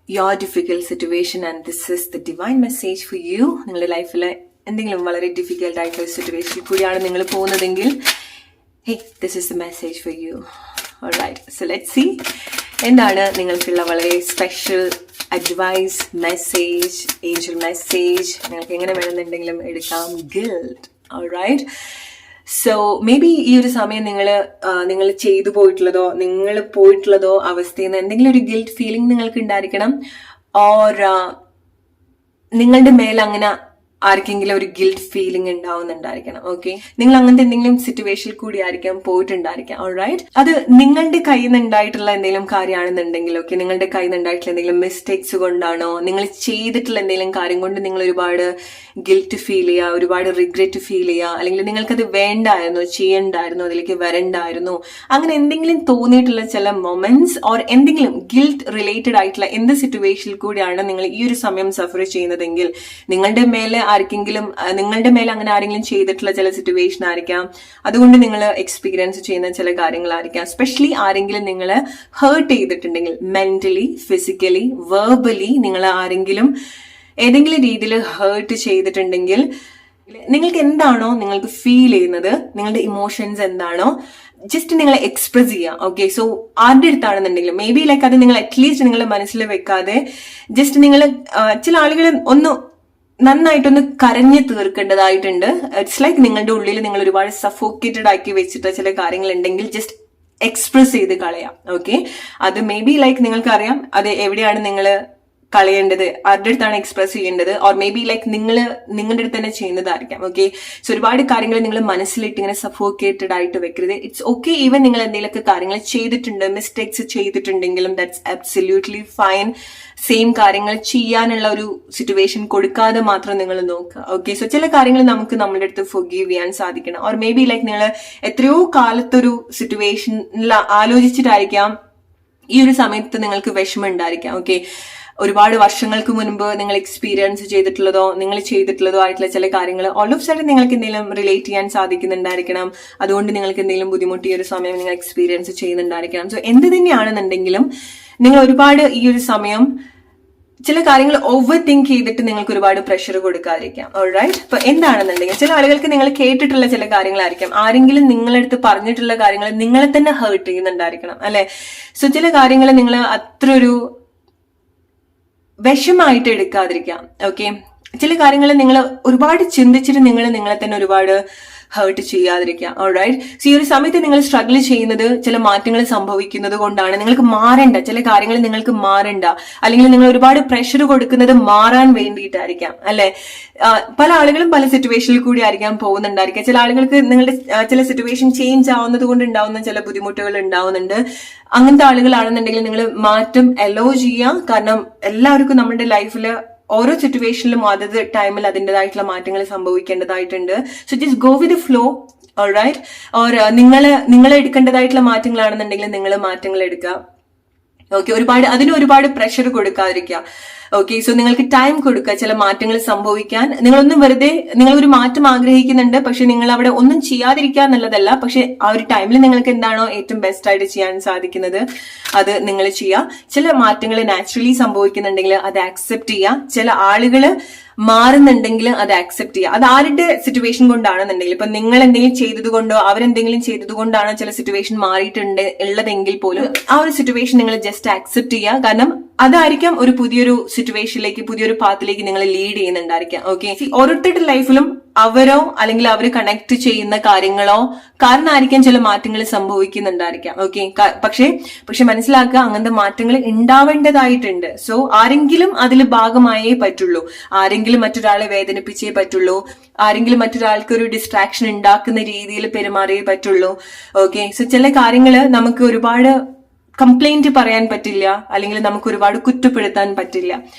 your difficult situation and this is the divine message for you. നിങ്ങളുടെ ലൈഫിൽ എന്തെങ്കിലും വളരെ ഡിഫിക്കൽട്ട് ആയിട്ടുള്ള സിറ്റുവേഷനിൽ കൂടിയാണ് നിങ്ങൾ പോകുന്നതെങ്കിൽ hey, this is the message for you. Alright, so let's see എന്താണ് നിങ്ങൾക്കുള്ള വളരെ special advice message, angel message. നിങ്ങൾക്ക് എങ്ങനെ വേണമെന്നുണ്ടെങ്കിലും എടുക്കാം. Guilt. Alright, so maybe ഈ ഒരു സമയം നിങ്ങൾ ചെയ്തു പോയിട്ടുള്ളതോ അവസ്ഥയിൽ നിന്ന് എന്തെങ്കിലും ഒരു ഗിൽറ്റ് ഫീലിംഗ് നിങ്ങൾക്ക് ഉണ്ടായിരിക്കണം. ഓർ നിങ്ങളുടെ മേൽ അങ്ങനെ ആർക്കെങ്കിലും ഒരു ഗിൽറ്റ് ഫീലിംഗ് ഉണ്ടാവുന്നുണ്ടായിരിക്കണം. ഓക്കെ, നിങ്ങൾ അങ്ങനത്തെ എന്തെങ്കിലും സിറ്റുവേഷനിൽ കൂടി ആയിരിക്കാം പോയിട്ടുണ്ടായിരിക്കാം. ഓൾറൈറ്റ്, അത് നിങ്ങളുടെ കയ്യിൽ നിന്ന് ഉണ്ടായിട്ടുള്ള എന്തെങ്കിലും കാര്യമാണെന്നുണ്ടെങ്കിൽ, ഓക്കെ, നിങ്ങളുടെ കയ്യിൽ നിന്ന് ഉണ്ടായിട്ടുള്ള എന്തെങ്കിലും മിസ്റ്റേക്സ് കൊണ്ടാണോ, നിങ്ങൾ ചെയ്തിട്ടുള്ള എന്തെങ്കിലും കാര്യം കൊണ്ട് നിങ്ങൾ ഒരുപാട് ഗിൽറ്റ് ഫീൽ ചെയ്യുക, ഒരുപാട് റിഗ്രറ്റ് ഫീൽ ചെയ്യുക, അല്ലെങ്കിൽ നിങ്ങൾക്കത് വേണ്ടായിരുന്നു, ചെയ്യണ്ടായിരുന്നു, അതിലേക്ക് വരണ്ടായിരുന്നു, അങ്ങനെ എന്തെങ്കിലും തോന്നിയിട്ടുള്ള ചില മൊമെന്റ്സ് ഓർ എന്തെങ്കിലും ഗിൽറ്റ് റിലേറ്റഡ് ആയിട്ടുള്ള എന്ത് സിറ്റുവേഷനിൽ കൂടിയാണ് നിങ്ങൾ ഈ ഒരു സമയം സഫർ ചെയ്യുന്നതെങ്കിൽ, നിങ്ങളുടെ മേലെ അങ്ങനെ ആരെങ്കിലും ചെയ്തിട്ടുള്ള ചില സിറ്റുവേഷൻ ആയിരിക്കാം, അതുകൊണ്ട് നിങ്ങൾ എക്സ്പീരിയൻസ് ചെയ്യുന്ന ചില കാര്യങ്ങളായിരിക്കാം. സ്പെഷ്യലി ആരെങ്കിലും നിങ്ങൾ ഹേർട്ട് ചെയ്തിട്ടുണ്ടെങ്കിൽ, മെന്റലി, ഫിസിക്കലി, വെർബലി നിങ്ങൾ ആരെങ്കിലും ഏതെങ്കിലും രീതിയിൽ ഹേർട്ട് ചെയ്തിട്ടുണ്ടെങ്കിൽ, നിങ്ങൾക്ക് എന്താണോ നിങ്ങൾക്ക് ഫീൽ ചെയ്യുന്നത്, നിങ്ങളുടെ ഇമോഷൻസ് എന്താണോ, ജസ്റ്റ് നിങ്ങൾ എക്സ്പ്രസ് ചെയ്യുക. ഓക്കെ, സോ ആരുടെ അടുത്താണെന്നുണ്ടെങ്കിലും മേ ബി ലൈക്ക് അത് നിങ്ങൾ അറ്റ്ലീസ്റ്റ് നിങ്ങളുടെ മനസ്സിൽ വെക്കാതെ ജസ്റ്റ് നിങ്ങൾ ചില ആളുകൾ നന്നായിട്ടൊന്ന് കരഞ്ഞു തീർക്കേണ്ടതായിട്ടുണ്ട്. ഇറ്റ്സ് ലൈക്ക് നിങ്ങളുടെ ഉള്ളിൽ നിങ്ങൾ ഒരുപാട് സഫോക്കേറ്റഡ് ആക്കി വെച്ചിട്ട് ചില കാര്യങ്ങൾ ഉണ്ടെങ്കിൽ ജസ്റ്റ് എക്സ്പ്രസ് ചെയ്ത് കളയാം. ഓക്കെ, അത് മേ ബി ലൈക്ക് നിങ്ങൾക്കറിയാം അത് എവിടെയാണ് നിങ്ങൾ കളയേണ്ടത്, ആരുടെ അടുത്താണ് എക്സ്പ്രസ് ചെയ്യേണ്ടത്, ഓർ മേ ബി ലൈക്ക് നിങ്ങളുടെ അടുത്ത് തന്നെ ചെയ്യുന്നതായിരിക്കാം. ഓക്കെ, സോ ഒരുപാട് കാര്യങ്ങൾ നിങ്ങൾ മനസ്സിലിട്ട് ഇങ്ങനെ സഫോക്കേറ്റഡ് ആയിട്ട് വെക്കരുത്. ഇറ്റ്സ് ഓക്കെ, ഈവൻ നിങ്ങൾ എന്തെങ്കിലുമൊക്കെ കാര്യങ്ങൾ ചെയ്തിട്ടുണ്ട്, മിസ്റ്റേക്സ് ചെയ്തിട്ടുണ്ടെങ്കിലും ദാറ്റ്സ് അബ്സല്യൂട്ട്ലി ഫൈൻ. സെയിം കാര്യങ്ങൾ ചെയ്യാനുള്ള ഒരു സിറ്റുവേഷൻ കൊടുക്കാതെ മാത്രം നിങ്ങൾ നോക്കുക. ഓക്കെ, സോ ചില കാര്യങ്ങൾ നമുക്ക് നമ്മളുടെ അടുത്ത് ഫൊർഗീവ് ചെയ്യാൻ സാധിക്കണം. ഓർ മേ ബി ലൈക്ക് നിങ്ങൾ എത്രയോ കാലത്തൊരു സിറ്റുവേഷനിൽ ആലോചിച്ചിട്ടായിരിക്കാം ഈ ഒരു സമയത്ത് നിങ്ങൾക്ക് വിഷമം ഉണ്ടായിരിക്കാം. ഓക്കെ, ഒരുപാട് വർഷങ്ങൾക്ക് മുൻപ് നിങ്ങൾ എക്സ്പീരിയൻസ് ചെയ്തിട്ടുള്ളതോ നിങ്ങൾ ചെയ്തിട്ടുള്ളതോ ആയിട്ടുള്ള ചില കാര്യങ്ങൾ ഓൾ ഓഫ് സഡൻ നിങ്ങൾക്ക് എന്തെങ്കിലും റിലേറ്റ് ചെയ്യാൻ സാധിക്കുന്നുണ്ടായിരിക്കണം. അതുകൊണ്ട് നിങ്ങൾക്ക് എന്തെങ്കിലും ബുദ്ധിമുട്ട് ഈ ഒരു സമയം നിങ്ങൾ എക്സ്പീരിയൻസ് ചെയ്യുന്നുണ്ടായിരിക്കണം. സോ എന്ത് തന്നെയാണെന്നുണ്ടെങ്കിലും നിങ്ങൾ ഒരുപാട് ഈ ഒരു സമയം ചില കാര്യങ്ങൾ ഓവർ തിങ്ക് ചെയ്തിട്ട് നിങ്ങൾക്ക് ഒരുപാട് പ്രഷർ കൊടുക്കാതിരിക്കാം. ഓൾറൈറ്റ്, അപ്പൊ എന്താണെന്നുണ്ടെങ്കിൽ ചില ആളുകൾക്ക് നിങ്ങൾ കേട്ടിട്ടുള്ള ചില കാര്യങ്ങളായിരിക്കാം, ആരെങ്കിലും നിങ്ങളടുത്ത് പറഞ്ഞിട്ടുള്ള കാര്യങ്ങൾ നിങ്ങളെ തന്നെ ഹേർട്ട് ചെയ്യുന്നുണ്ടായിരിക്കണം, അല്ലെ? സോ ചില കാര്യങ്ങൾ നിങ്ങൾ അത്ര ഒരു വിഷമായിട്ട് എടുക്കാതിരിക്കാം. ഓക്കെ, ചില കാര്യങ്ങൾ നിങ്ങൾ ഒരുപാട് ചിന്തിച്ചിട്ട് നിങ്ങളെ തന്നെ ഒരുപാട് ഹേർട്ട് ചെയ്യാതിരിക്കുക. ഓൾറൈറ്റ്, സോ ഈ ഒരു സമയത്ത് നിങ്ങൾ സ്ട്രഗിൾ ചെയ്യുന്നത് ചില മാറ്റങ്ങൾ സംഭവിക്കുന്നത് കൊണ്ടാണ്. നിങ്ങൾക്ക് മാറണ്ട ചില കാര്യങ്ങൾ, നിങ്ങൾക്ക് മാറണ്ട, അല്ലെങ്കിൽ നിങ്ങൾ ഒരുപാട് പ്രഷർ കൊടുക്കുന്നത് മാറാൻ വേണ്ടിയിട്ടായിരിക്കാം, അല്ലെ? പല ആളുകളും പല സിറ്റുവേഷനിൽ കൂടി ആയിരിക്കാം പോകുന്നുണ്ടായിരിക്കാം. ചില ആളുകൾക്ക് നിങ്ങളുടെ ചില സിറ്റുവേഷൻ ചേഞ്ച് ആവുന്നത് കൊണ്ട് ഉണ്ടാവുന്ന ചില ബുദ്ധിമുട്ടുകൾ ഉണ്ടാവുന്നുണ്ട്. അങ്ങനത്തെ ആളുകളാണെന്നുണ്ടെങ്കിൽ നിങ്ങൾ മാറ്റം അലോ ചെയ്യാം. കാരണം എല്ലാവർക്കും നമ്മുടെ ലൈഫിൽ ഓരോ സിറ്റുവേഷനിലും അതത് ടൈമിൽ അതിൻ്റെതായിട്ടുള്ള മാറ്റങ്ങൾ സംഭവിക്കേണ്ടതായിട്ടുണ്ട്. So just go with the flow. Alright, or നിങ്ങൾ എടുക്കേണ്ടതായിട്ടുള്ള മാറ്റങ്ങളാണെന്നുണ്ടെങ്കിൽ നിങ്ങൾ മാറ്റങ്ങൾ എടുക്കുക. ഓക്കെ, അതിന് ഒരുപാട് പ്രഷർ കൊടുക്കാതിരിക്കുക. ഓക്കെ, സോ നിങ്ങൾക്ക് ടൈം കൊടുക്കുക ചില മാറ്റങ്ങൾ സംഭവിക്കാൻ. നിങ്ങൾ ഒരു മാറ്റം ആഗ്രഹിക്കുന്നുണ്ട്, പക്ഷെ നിങ്ങൾ അവിടെ ഒന്നും ചെയ്യാതിരിക്കുക എന്നുള്ളതല്ല, പക്ഷെ ആ ഒരു ടൈമിൽ നിങ്ങൾക്ക് എന്താണോ ഏറ്റവും ബെസ്റ്റ് ആയിട്ട് ചെയ്യാൻ സാധിക്കുന്നത് അത് നിങ്ങൾ ചെയ്യുക. ചില മാറ്റങ്ങൾ നാച്ചുറലി സംഭവിക്കുന്നുണ്ടെങ്കിൽ അത് ആക്സെപ്റ്റ് ചെയ്യുക. ചില ആളുകള് മാറുന്നുണ്ടെങ്കിൽ അത് ആക്സെപ്റ്റ് ചെയ്യുക. അത് ആരുടെ സിറ്റുവേഷൻ കൊണ്ടാണെന്നുണ്ടെങ്കിൽ, ഇപ്പൊ നിങ്ങൾ എന്തെങ്കിലും ചെയ്തത് കൊണ്ടോ അവരെന്തെങ്കിലും ചെയ്തത് കൊണ്ടാണ് ചില സിറ്റുവേഷൻ ഉള്ളതെങ്കിൽ പോലും ആ ഒരു സിറ്റുവേഷൻ നിങ്ങൾ ജസ്റ്റ് ആക്സെപ്റ്റ് ചെയ്യുക. കാരണം അതായിരിക്കാം ഒരു പുതിയൊരു സിറ്റുവേഷനിലേക്ക്, പുതിയൊരു പാത്തിലേക്ക് നിങ്ങൾ ലീഡ് ചെയ്യുന്നുണ്ടായിരിക്കാം. ഓക്കെ, ഓരോരുത്തരുടെ ലൈഫിലും അവരോ അല്ലെങ്കിൽ അവർ കണക്ട് ചെയ്യുന്ന കാര്യങ്ങളോ കാരണമായിരിക്കാം ചില മാറ്റങ്ങൾ സംഭവിക്കുന്നുണ്ടായിരിക്കാം. ഓക്കെ, പക്ഷെ മനസ്സിലാക്കുക, അങ്ങനത്തെ മാറ്റങ്ങൾ ഉണ്ടാവേണ്ടതായിട്ടുണ്ട്. സോ ആരെങ്കിലും അതിൽ ഭാഗമായേ പറ്റുള്ളൂ, ആരെങ്കിലും മറ്റൊരാളെ വേദനിപ്പിച്ചേ പറ്റുള്ളൂ, ആരെങ്കിലും മറ്റൊരാൾക്ക് ഒരു ഡിസ്ട്രാക്ഷൻ ഉണ്ടാക്കുന്ന രീതിയിൽ പെരുമാറിയേ പറ്റുള്ളൂ. ഓക്കെ, സോ ചില കാര്യങ്ങൾ നമുക്ക് ഒരുപാട് കംപ്ലൈന്റ് പറയാൻ പറ്റില്ല, അല്ലെങ്കിൽ നമുക്ക് ഒരുപാട് കുറ്റപ്പെടുത്താൻ പറ്റില്ല.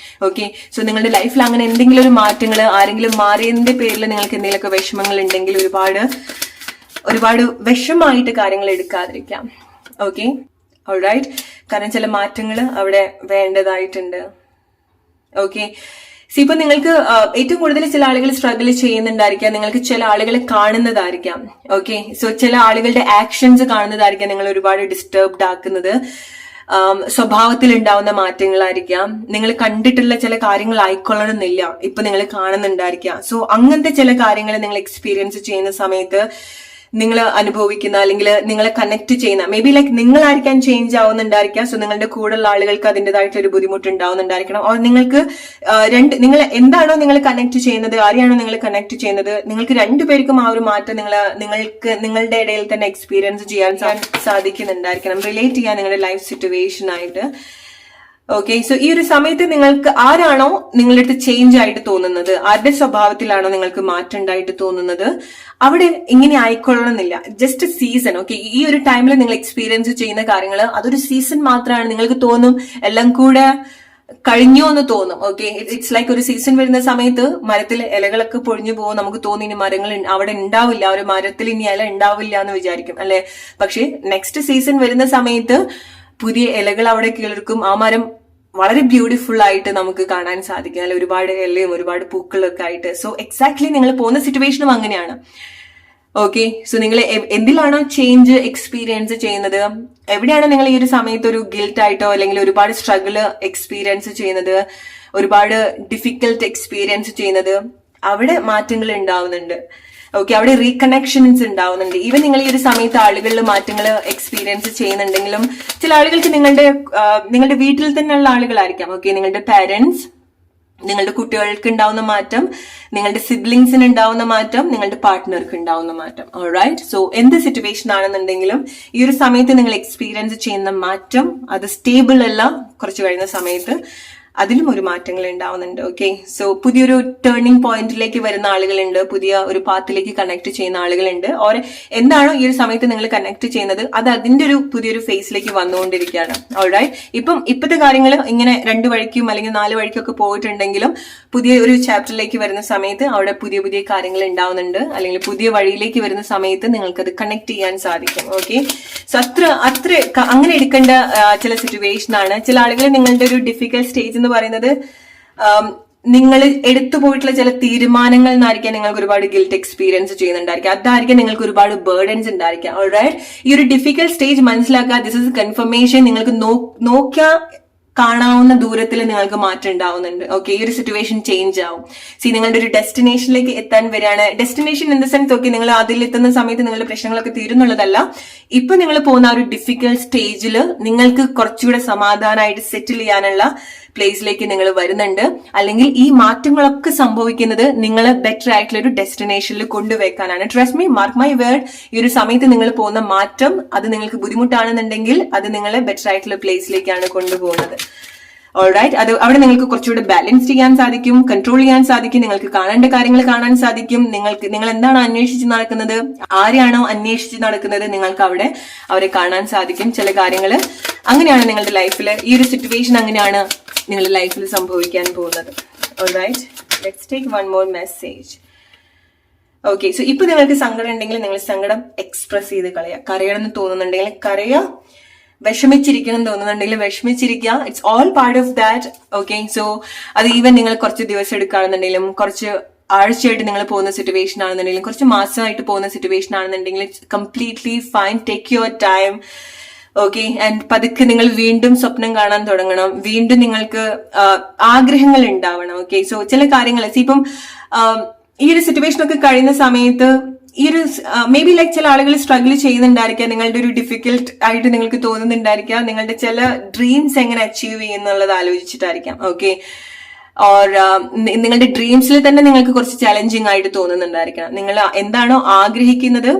ഓക്കെ, സോ നിങ്ങളുടെ ലൈഫിൽ അങ്ങനെ എന്തെങ്കിലും ഒരു മാറ്റങ്ങൾ, ആരെങ്കിലും മാറിയതിന്റെ പേരിൽ നിങ്ങൾക്ക് എന്തെങ്കിലുമൊക്കെ വിഷമങ്ങൾ ഉണ്ടെങ്കിൽ ഒരുപാട് വിഷമായിട്ട് കാര്യങ്ങൾ എടുക്കാതിരിക്കാം. ഓക്കെ, ഓൾറൈറ്റ്, കാരണം ചില മാറ്റങ്ങൾ അവിടെ വേണ്ടതായിട്ടുണ്ട്. ഓക്കെ, ഇപ്പൊ നിങ്ങൾക്ക് ഏറ്റവും കൂടുതൽ ചില ആളുകൾ സ്ട്രഗിൾ ചെയ്യുന്നുണ്ടായിരിക്കാം, നിങ്ങൾക്ക് ചില ആളുകളെ കാണുന്നതായിരിക്കാം. ഓക്കെ, സോ ചില ആളുകളുടെ ആക്ഷൻസ് കാണുന്നതായിരിക്കാം നിങ്ങൾ ഒരുപാട് ഡിസ്റ്റർബ്ഡ് ആക്കുന്നത്. സ്വഭാവത്തിൽ ഉണ്ടാവുന്ന മാറ്റങ്ങളായിരിക്കാം, നിങ്ങൾ കണ്ടിട്ടുള്ള ചില കാര്യങ്ങൾ ആയിക്കൊള്ളണമെന്നില്ല ഇപ്പൊ നിങ്ങൾ കാണുന്നുണ്ടായിരിക്കാം. സോ അങ്ങനത്തെ ചില കാര്യങ്ങൾ നിങ്ങൾ എക്സ്പീരിയൻസ് ചെയ്യുന്ന സമയത്ത് നിങ്ങൾ അനുഭവിക്കുന്ന അല്ലെങ്കിൽ നിങ്ങളെ കണക്ട് ചെയ്യുന്ന മേ ബി ലൈക്ക് നിങ്ങളായിരിക്കാൻ ചേഞ്ച് ആവുന്നുണ്ടായിരിക്കാം. സോ നിങ്ങളുടെ കൂടെയുള്ള ആളുകൾക്ക് അതിൻ്റെതായിട്ടുള്ള ഒരു ബുദ്ധിമുട്ട് ഉണ്ടാവുന്നുണ്ടായിരിക്കണം. ഓർ നിങ്ങൾക്ക് നിങ്ങൾ എന്താണോ നിങ്ങൾ കണക്ട് ചെയ്യുന്നത്, ആരെയാണോ നിങ്ങൾ കണക്ട് ചെയ്യുന്നത്, നിങ്ങൾക്ക് രണ്ടുപേർക്കും ആ ഒരു മാറ്റം നിങ്ങളുടെ ഇടയിൽ തന്നെ എക്സ്പീരിയൻസ് ചെയ്യാൻ സാധിക്കുന്നുണ്ടായിരിക്കണം, റിലേറ്റ് ചെയ്യാൻ നിങ്ങളുടെ ലൈഫ് സിറ്റുവേഷൻ ആയിട്ട്. ഓക്കെ, സോ ഈ ഒരു സമയത്ത് നിങ്ങൾക്ക് ആരാണോ നിങ്ങളുടെ അടുത്ത് ചേഞ്ച് ആയിട്ട് തോന്നുന്നത്, ആരുടെ സ്വഭാവത്തിലാണോ നിങ്ങൾക്ക് മാറ്റം ഉണ്ടായിട്ട് തോന്നുന്നത്, അവിടെ ഇങ്ങനെ ആയിക്കൊള്ളണമെന്നില്ല. Just season. ഓക്കെ, ഈ ഒരു ടൈമിൽ നിങ്ങൾ എക്സ്പീരിയൻസ് ചെയ്യുന്ന കാര്യങ്ങൾ അതൊരു സീസൺ മാത്രമാണ്. നിങ്ങൾക്ക് തോന്നും എല്ലാം കൂടെ കഴിഞ്ഞു എന്ന് തോന്നും. ഓക്കെ, ഇറ്റ്സ് ലൈക്ക് ഒരു സീസൺ വരുന്ന സമയത്ത് മരത്തിൽ ഇലകളൊക്കെ പൊഴിഞ്ഞു പോകും. നമുക്ക് തോന്നി ഇനി മരങ്ങൾ അവിടെ ഉണ്ടാവില്ല, ഒരു മരത്തിൽ ഇനി ഇല ഉണ്ടാവില്ല എന്ന് വിചാരിക്കും അല്ലെ. പക്ഷെ നെക്സ്റ്റ് സീസൺ വരുന്ന സമയത്ത് പുതിയ ഇലകൾ അവിടെ കിളിർക്കും. ആ മരം വളരെ ബ്യൂട്ടിഫുൾ ആയിട്ട് നമുക്ക് കാണാൻ സാധിക്കും, അല്ലെ, ഒരുപാട് ഇലയും ഒരുപാട് പൂക്കളൊക്കെ ആയിട്ട്. സോ എക്സാക്ട്ലി നിങ്ങൾ പോകുന്ന സിറ്റുവേഷനും അങ്ങനെയാണ്. ഓക്കെ, സോ നിങ്ങൾ എന്തിലാണോ ചേഞ്ച് എക്സ്പീരിയൻസ് ചെയ്യുന്നത്, എവിടെയാണ് നിങ്ങൾ ഈ ഒരു സമയത്ത് ഒരു ഗിൽറ്റ് ആയിട്ടോ അല്ലെങ്കിൽ ഒരുപാട് സ്ട്രഗിൾ എക്സ്പീരിയൻസ് ചെയ്യുന്നത്, ഒരുപാട് ഡിഫിക്കൽട്ട് എക്സ്പീരിയൻസ് ചെയ്യുന്നത്, അവിടെ മാറ്റങ്ങൾ ഉണ്ടാവുന്നുണ്ട്. ഓക്കെ, അവിടെ റീകണക്ഷൻസ് ഉണ്ടാവുന്നുണ്ട്. ഈവൻ നിങ്ങൾ ഈ ഒരു സമയത്ത് ആളുകളിൽ മാറ്റങ്ങൾ എക്സ്പീരിയൻസ് ചെയ്യുന്നുണ്ടെങ്കിലും ചില ആളുകൾക്ക് നിങ്ങളുടെ വീട്ടിൽ തന്നെയുള്ള ആളുകളായിരിക്കാം. ഓക്കെ, നിങ്ങളുടെ പാരന്റ്സ്, നിങ്ങളുടെ കുട്ടികൾക്ക് ഉണ്ടാവുന്ന മാറ്റം, നിങ്ങളുടെ സിബ്ലിങ്സിന് ഉണ്ടാവുന്ന മാറ്റം, നിങ്ങളുടെ പാർട്ട്ണർക്ക് ഉണ്ടാവുന്ന മാറ്റം. ഓൾറൈറ്റ്, സോ എന്ത് സിറ്റുവേഷൻ ആണെന്നുണ്ടെങ്കിലും ഈ ഒരു സമയത്ത് നിങ്ങൾ എക്സ്പീരിയൻസ് ചെയ്യുന്ന മാറ്റം അത് സ്റ്റേബിൾ അല്ല. കുറച്ച് കഴിയുന്ന സമയത്ത് അതിലും ഒരു മാറ്റങ്ങൾ ഉണ്ടാവുന്നുണ്ട്. ഓക്കെ, സോ പുതിയൊരു ടേണിംഗ് പോയിന്റിലേക്ക് വരുന്ന ആളുകളുണ്ട്, പുതിയ ഒരു പാത്തിലേക്ക് കണക്ട് ചെയ്യുന്ന ആളുകളുണ്ട്. ഓർ എന്താണോ ഈ ഒരു സമയത്ത് നിങ്ങൾ കണക്ട് ചെയ്യുന്നത് അത് അതിന്റെ ഒരു പുതിയൊരു ഫേസിലേക്ക് വന്നുകൊണ്ടിരിക്കുകയാണ്. ഓൾറൈറ്റ്, ഇപ്പോഴത്തെ കാര്യങ്ങൾ ഇങ്ങനെ 2 വഴിക്കും അല്ലെങ്കിൽ 4 വഴിക്കൊക്കെ പോയിട്ടുണ്ടെങ്കിലും പുതിയ ഒരു ചാപ്റ്ററിലേക്ക് വരുന്ന സമയത്ത് അവിടെ പുതിയ പുതിയ കാര്യങ്ങൾ ഉണ്ടാവുന്നുണ്ട്, അല്ലെങ്കിൽ പുതിയ വഴിയിലേക്ക് വരുന്ന സമയത്ത് നിങ്ങൾക്ക് അത് കണക്ട് ചെയ്യാൻ സാധിക്കും. ഓക്കെ, സോ അത്ര അങ്ങനെ എടുക്കേണ്ട ചില സിറ്റുവേഷൻ ആണ്. ചില ആളുകൾ നിങ്ങളുടെ ഒരു ഡിഫിക്കൽട്ട് സ്റ്റേജ് എന്ന് പറയുന്നത് നിങ്ങൾ എടുത്തു പോയിട്ടുള്ള ചില തീരുമാനങ്ങൾ എന്നായിരിക്കാം നിങ്ങൾക്ക് ഒരുപാട് ഗിൽറ്റ് എക്സ്പീരിയൻസ് ചെയ്യുന്നുണ്ടായിരിക്കും. അതായിരിക്കും നിങ്ങൾക്ക് ഒരുപാട് ബേർഡൻസ് ഉണ്ടായിരിക്കാം. ഓൾറൈറ്റ്, ഈ ഒരു ഡിഫിക്കൽട്ട് സ്റ്റേജ് മനസ്സിലാക്കുക. This is confirmation. നിങ്ങൾക്ക് നോക്കിയാ കാണാവുന്ന ദൂരത്തിൽ നിങ്ങൾക്ക് മാറ്റം ഉണ്ടാവുന്നുണ്ട്. ഓക്കെ, ഈ ഒരു സിറ്റുവേഷൻ ചേഞ്ച് ആവും. നിങ്ങളുടെ ഒരു ഡെസ്റ്റിനേഷനിലേക്ക് എത്താൻ വരികയാണ്. Destination in the sense okay, നിങ്ങൾ അതിൽ എത്തുന്ന സമയത്ത് നിങ്ങളുടെ പ്രശ്നങ്ങളൊക്കെ തീരുന്നുള്ളതല്ല. ഇപ്പൊ നിങ്ങൾ പോകുന്ന ആ ഒരു ഡിഫിക്കൽട്ട് സ്റ്റേജിൽ നിങ്ങൾക്ക് കുറച്ചുകൂടെ സമാധാനമായിട്ട് സെറ്റിൽ ചെയ്യാനുള്ള പ്ലേസിലേക്ക് നിങ്ങൾ വരുന്നുണ്ട്. അല്ലെങ്കിൽ ഈ മാറ്റങ്ങളൊക്കെ സംഭവിക്കുന്നത് നിങ്ങളെ ബെറ്റർ ആയിട്ടുള്ള ഒരു ഡെസ്റ്റിനേഷനിൽ കൊണ്ടുവെക്കാനാണ്. Trust me, mark my word, ഈ ഒരു സമയത്ത് നിങ്ങൾ പോകുന്ന മാറ്റം അത് നിങ്ങൾക്ക് ബുദ്ധിമുട്ടാണെന്നുണ്ടെങ്കിൽ അത് നിങ്ങളെ ബെറ്റർ ആയിട്ടുള്ള പ്ലേസിലേക്കാണ് കൊണ്ടുപോകുന്നത്. ഓൾറൈറ്റ്, അത് അവിടെ നിങ്ങൾക്ക് കുറച്ചുകൂടെ ബാലൻസ് ചെയ്യാൻ സാധിക്കും, കൺട്രോൾ ചെയ്യാൻ സാധിക്കും, നിങ്ങൾക്ക് കാണേണ്ട കാര്യങ്ങൾ കാണാൻ സാധിക്കും. നിങ്ങൾ എന്താണ് അന്വേഷിച്ച് നടക്കുന്നത്, ആരെയാണോ അന്വേഷിച്ച് നടക്കുന്നത്, നിങ്ങൾക്ക് അവരെ കാണാൻ സാധിക്കും. ചില കാര്യങ്ങൾ അങ്ങനെയാണ് നിങ്ങളുടെ ലൈഫിൽ, ഈ ഒരു സിറ്റുവേഷൻ അങ്ങനെയാണ് നിങ്ങളുടെ ലൈഫിൽ സംഭവിക്കാൻ പോകുന്നത്. Alright, let's take one more message. Okay, so ഇപ്പൊ നിങ്ങൾക്ക് സങ്കടം ഉണ്ടെങ്കിൽ നിങ്ങൾ സങ്കടം എക്സ്പ്രസ് ചെയ്ത് കരയണം എന്ന് തോന്നുന്നുണ്ടെങ്കിൽ കരയുക, വിഷമിച്ചിരിക്കണം തോന്നുന്നുണ്ടെങ്കിൽ വിഷമിച്ചിരിക്കുക. It's all part of that. Okay, so അത് ഈവൻ നിങ്ങൾ കുറച്ച് ദിവസം എടുക്കുകയാണെന്നുണ്ടെങ്കിലും, കുറച്ച് ആഴ്ചയായിട്ട് നിങ്ങൾ പോകുന്ന സിറ്റുവേഷൻ ആണെന്നുണ്ടെങ്കിലും, കുറച്ച് മാസമായിട്ട് പോകുന്ന സിറ്റുവേഷൻ ആണെന്നുണ്ടെങ്കിൽ it's completely fine. Take your time. Okay, and പതുക്കെ നിങ്ങൾ വീണ്ടും സ്വപ്നം കാണാൻ തുടങ്ങണം, വീണ്ടും നിങ്ങൾക്ക് ആഗ്രഹങ്ങൾ ഉണ്ടാവണം. ഓക്കെ, സോ ചില കാര്യങ്ങൾ ഇപ്പം ഈ ഒരു സിറ്റുവേഷൻ ഒക്കെ കഴിയുന്ന സമയത്ത് ഈ ഒരു മേ ബി ലൈക്ക് ചില ആളുകൾ സ്ട്രഗിൾ ചെയ്യുന്നുണ്ടായിരിക്കാം, നിങ്ങളുടെ ഒരു ഡിഫിക്കൽട്ട് ആയിട്ട് നിങ്ങൾക്ക് തോന്നുന്നുണ്ടായിരിക്കാം, നിങ്ങളുടെ ചില ഡ്രീംസ് എങ്ങനെ അച്ചീവ് ചെയ്യുന്നുള്ളത് ആലോചിച്ചിട്ടായിരിക്കാം. ഓക്കെ, ഓർ നിങ്ങളുടെ ഡ്രീംസിൽ തന്നെ നിങ്ങൾക്ക് കുറച്ച് ചലഞ്ചിങ് ആയിട്ട് തോന്നുന്നുണ്ടായിരിക്കണം. നിങ്ങൾ എന്താണോ ആഗ്രഹിക്കുന്നത്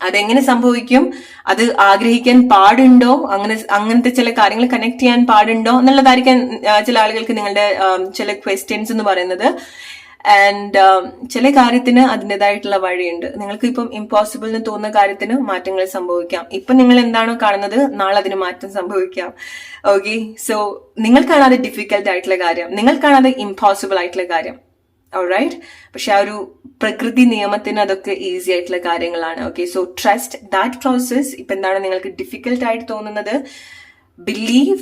അതെങ്ങനെ സംഭവിക്കും, അത് ആഗ്രഹിക്കാൻ പാടുണ്ടോ, അങ്ങനത്തെ ചില കാര്യങ്ങൾ കണക്ട് ചെയ്യാൻ പാടുണ്ടോ എന്നുള്ളതായിരിക്കാം ചില ആളുകൾക്ക് നിങ്ങളുടെ ചില ക്വസ്റ്റ്യൻസ് എന്ന് പറയുന്നത്. ആൻഡ് ചില കാര്യത്തിന് അതിൻ്റെതായിട്ടുള്ള വഴിയുണ്ട്. നിങ്ങൾക്ക് ഇപ്പം ഇമ്പോസിബിൾ എന്ന് തോന്നുന്ന കാര്യത്തിന് മാറ്റങ്ങൾ സംഭവിക്കാം. ഇപ്പം നിങ്ങൾ എന്താണോ കാണുന്നത് നാളെ അതിന് മാറ്റം സംഭവിക്കാം. ഓക്കെ, സോ നിങ്ങൾ കാണാതെ ഡിഫിക്കൽട്ട് ആയിട്ടുള്ള കാര്യം, നിങ്ങൾ കാണാതെ ഇമ്പോസിബിൾ ആയിട്ടുള്ള കാര്യം. ഓൾറൈറ്റ്, പക്ഷെ ആ ഒരു പ്രകൃതി നിയമത്തിന് അതൊക്കെ ഈസി ആയിട്ടുള്ള കാര്യങ്ങളാണ്. Okay, so trust that process. ഇപ്പൊ എന്താണ് നിങ്ങൾക്ക് ഡിഫിക്കൽട്ട് ആയിട്ട് തോന്നുന്നത്, ബിലീവ്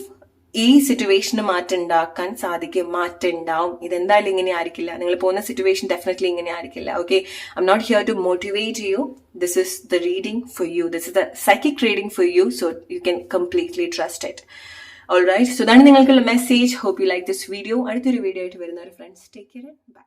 ഈ സിറ്റുവേഷന് മാറ്റം ഉണ്ടാക്കാൻ സാധിക്കും, മാറ്റം ഉണ്ടാവും. ഇതെന്തായാലും ഇങ്ങനെ ആയിരിക്കില്ല, നിങ്ങൾ പോകുന്ന സിറ്റുവേഷൻ ഡെഫിനറ്റ്ലി ഇങ്ങനെ ആയിരിക്കില്ല. Okay, I am not here to motivate you. This is the reading for you. This is the psychic reading for you. So you can completely trust it. Alright, so ഇതാണ് നിങ്ങൾക്കുള്ള message. Hope you like this video. അടുത്തൊരു video ആയിട്ട് വരുന്നവർ friends, take care, by.